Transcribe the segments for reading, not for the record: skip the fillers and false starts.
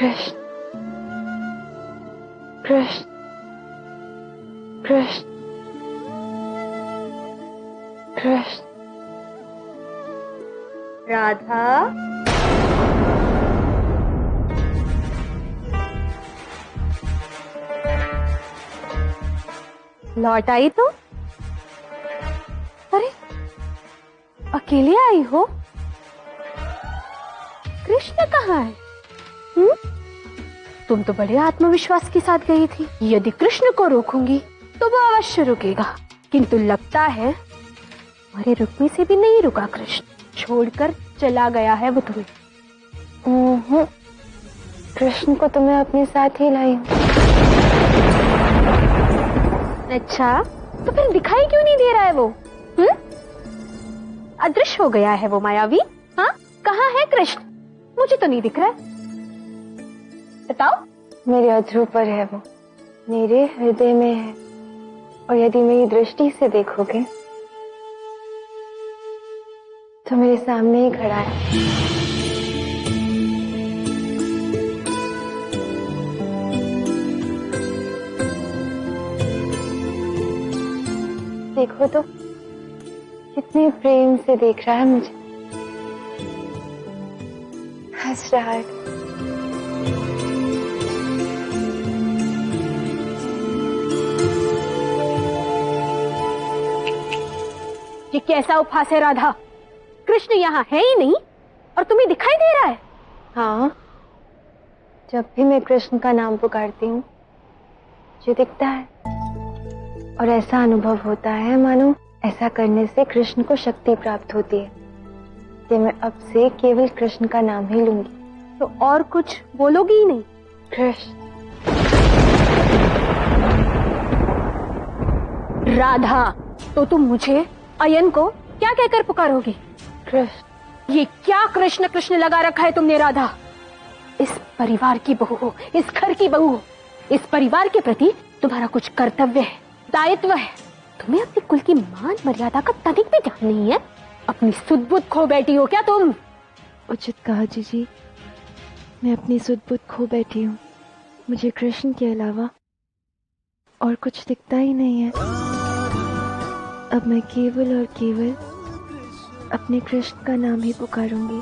कृष्ण कृष्ण कृष्ण कृष्ण। राधा, लौट आई तो? अरे, अकेले आई हो? कृष्ण कहाँ है? तुम तो बड़े आत्मविश्वास के साथ गई थी। यदि कृष्ण को रोकूंगी तो वो अवश्य रुकेगा, किंतु लगता है हमारे रुकने से भी नहीं रुका। कृष्ण छोड़कर चला गया है वो तुम्हें। कृष्ण को तो मैं अपने साथ ही लाई हूँ। अच्छा, तो फिर दिखाई क्यों नहीं दे रहा है वो? अदृश्य हो गया है वो मायावी। हाँ, कहाँ है कृष्ण? मुझे तो नहीं दिख रहा है। बताओ। मेरे अधरों पर है वो, मेरे हृदय में है, और यदि मेरी दृष्टि से देखोगे तो मेरे सामने ही खड़ा है। देखो तो कितने प्रेम से देख रहा है मुझे, हंस रहा है। ये कैसा उपहास है राधा? कृष्ण यहाँ है ही नहीं और तुम्हें दिखाई दे रहा है। हाँ, जब भी मैं कृष्ण का नाम पुकारती हूँ मुझे दिखता है, और ऐसा अनुभव होता है मानो ऐसा करने से कृष्ण को शक्ति प्राप्त होती है। कि मैं अब से केवल कृष्ण का नाम ही लूंगी। तो और कुछ बोलोगी ही नहीं? कृष्ण। राधा, तो तुम मुझे अयन को क्या कहकर पुकारोगी? कृष्ण। ये क्या कृष्ण कृष्ण लगा रखा है तुमने राधा? इस परिवार की बहू हो, इस घर की बहू हो, इस परिवार के प्रति तुम्हारा कुछ कर्तव्य है, दायित्व है। तुम्हें अपने कुल की मान मर्यादा का तनिक भी ध्यान नहीं है। अपनी सुध बुध खो बैठी हो क्या तुम? उचित कहा जीजी, मैं अपनी सुध बुध खो बैठी हूँ। मुझे कृष्ण के अलावा और कुछ दिखता ही नहीं है। अब मैं केवल और केवल अपने कृष्ण का नाम ही पुकारूंगी।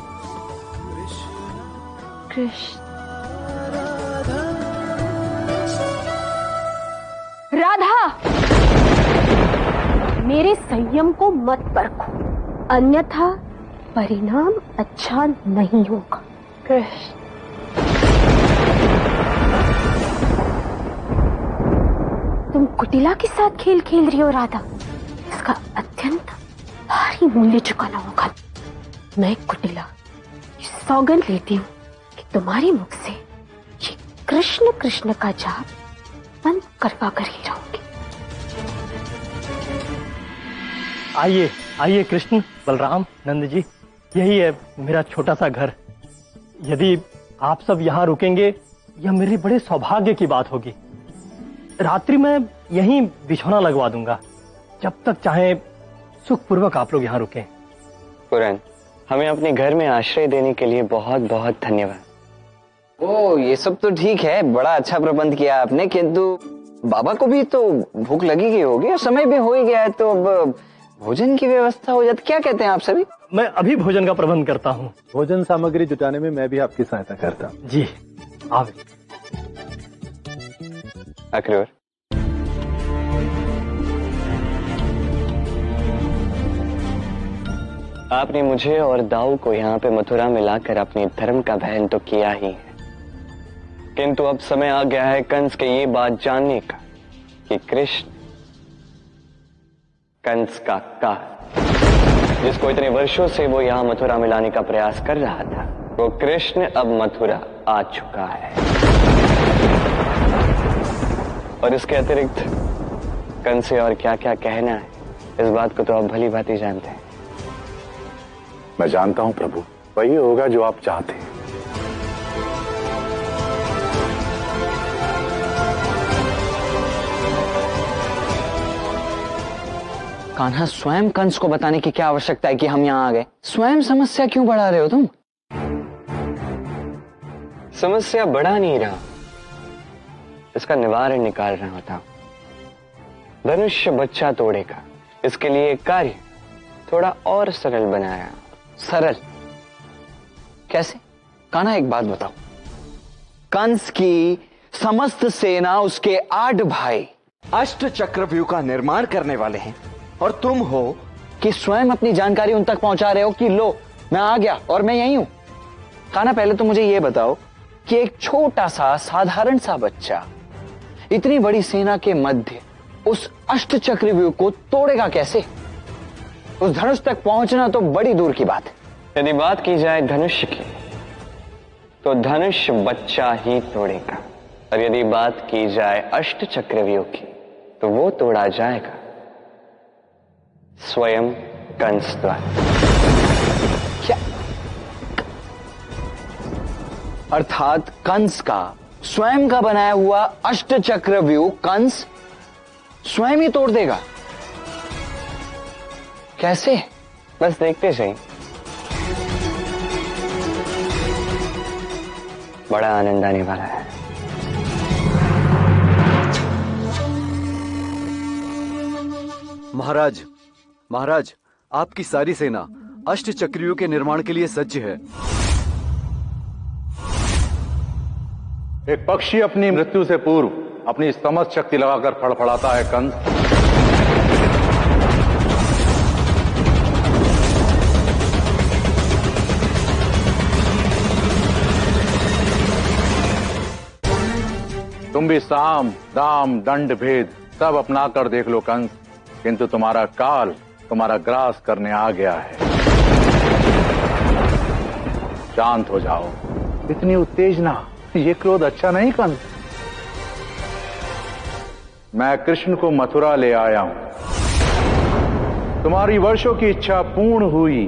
कृष्ण। राधा, मेरे संयम को मत परखो, अन्यथा परिणाम अच्छा नहीं होगा। कृष्ण। तुम कुटिला के साथ खेल खेल रही हो राधा। इसका अत्यंत भारी मूल्य चुकाना होगा। मैं कुटिला सौगंध लेती हूँ कि तुम्हारे मुख से ये कृष्ण कृष्ण का जाप बंद करवा कर ही रहूंगी। आइए आइए कृष्ण, बलराम, नंद जी, यही है मेरा छोटा सा घर। यदि आप सब यहाँ रुकेंगे यह मेरे बड़े सौभाग्य की बात होगी। रात्रि में यहीं बिछौना लगवा दूंगा। जब तक चाहे सुखपूर्वक आप लोग यहाँ रुकें। पुरन, हमें अपने घर में आश्रय देने के लिए बहुत बहुत धन्यवाद। ओ, ये सब तो ठीक है, बड़ा अच्छा प्रबंध किया आपने, किंतु बाबा को भी तो भूख लगी गई होगी और समय भी हो ही गया है, तो अब भोजन की व्यवस्था हो जाती। क्या कहते हैं आप सभी? मैं अभी भोजन का प्रबंध करता हूँ। भोजन सामग्री जुटाने में मैं भी आपकी सहायता करता हूँ। जी, आवे। अक्रूर, आपने मुझे और दाऊ को यहाँ पे मथुरा में लाकर अपने धर्म का बहन तो किया ही है, किंतु अब समय आ गया है कंस के ये बात जानने का कि कृष्ण कंस का काल, जिसको इतने वर्षों से वो यहाँ मथुरा में लाने का प्रयास कर रहा था, वो कृष्ण अब मथुरा आ चुका है। और इसके अतिरिक्त कंस से और क्या क्या कहना है, इस बात को तो आप भली भांति जानते हैं। मैं जानता हूं प्रभु, वही होगा जो आप चाहते हैं। कान्हा, स्वयं कंस को बताने की क्या आवश्यकता है कि हम यहाँ आ गए? स्वयं समस्या क्यों बढ़ा रहे हो तुम? समस्या बढ़ा नहीं रहा, इसका निवारण निकाल रहा होता। धनुष्य बच्चा तोड़ेगा, इसके लिए एक कार्य थोड़ा और सरल बनाया। सरल कैसे? कान्हा एक बात बताओ, कंस की समस्त सेना, उसके 8 भाई अष्ट चक्रव्यूह का निर्माण करने वाले हैं, और तुम हो कि स्वयं अपनी जानकारी उन तक पहुंचा रहे हो कि लो मैं आ गया और मैं यही हूं। कान्हा पहले तो मुझे यह बताओ कि एक छोटा सा साधारण सा बच्चा इतनी बड़ी सेना के मध्य उस अष्ट चक्रव्यूह को तोड़ेगा कैसे? उस धनुष तक पहुंचना तो बड़ी दूर की बात है। यदि बात की जाए धनुष की, तो धनुष बच्चा ही तोड़ेगा, और यदि बात की जाए अष्ट चक्रव्यूह की, तो वो तोड़ा जाएगा स्वयं कंस द्वारा। क्या? अर्थात कंस का स्वयं का बनाया हुआ अष्ट चक्रव्यूह कंस स्वयं ही तोड़ देगा? कैसे? बस देखते सही, बड़ा आनंद आने वाला है। महाराज, महाराज, आपकी सारी सेना अष्ट चक्रव्यूह के निर्माण के लिए सज्ज है। एक पक्षी अपनी मृत्यु से पूर्व अपनी समस्त शक्ति लगाकर फड़फड़ाता है कंस। तुम भी साम दाम दंड भेद सब अपना कर देख लो कंस, किंतु तुम्हारा काल तुम्हारा ग्रास करने आ गया है। शांत हो जाओ, इतनी उत्तेजना, ये क्रोध अच्छा नहीं कंस। मैं कृष्ण को मथुरा ले आया हूं, तुम्हारी वर्षों की इच्छा पूर्ण हुई।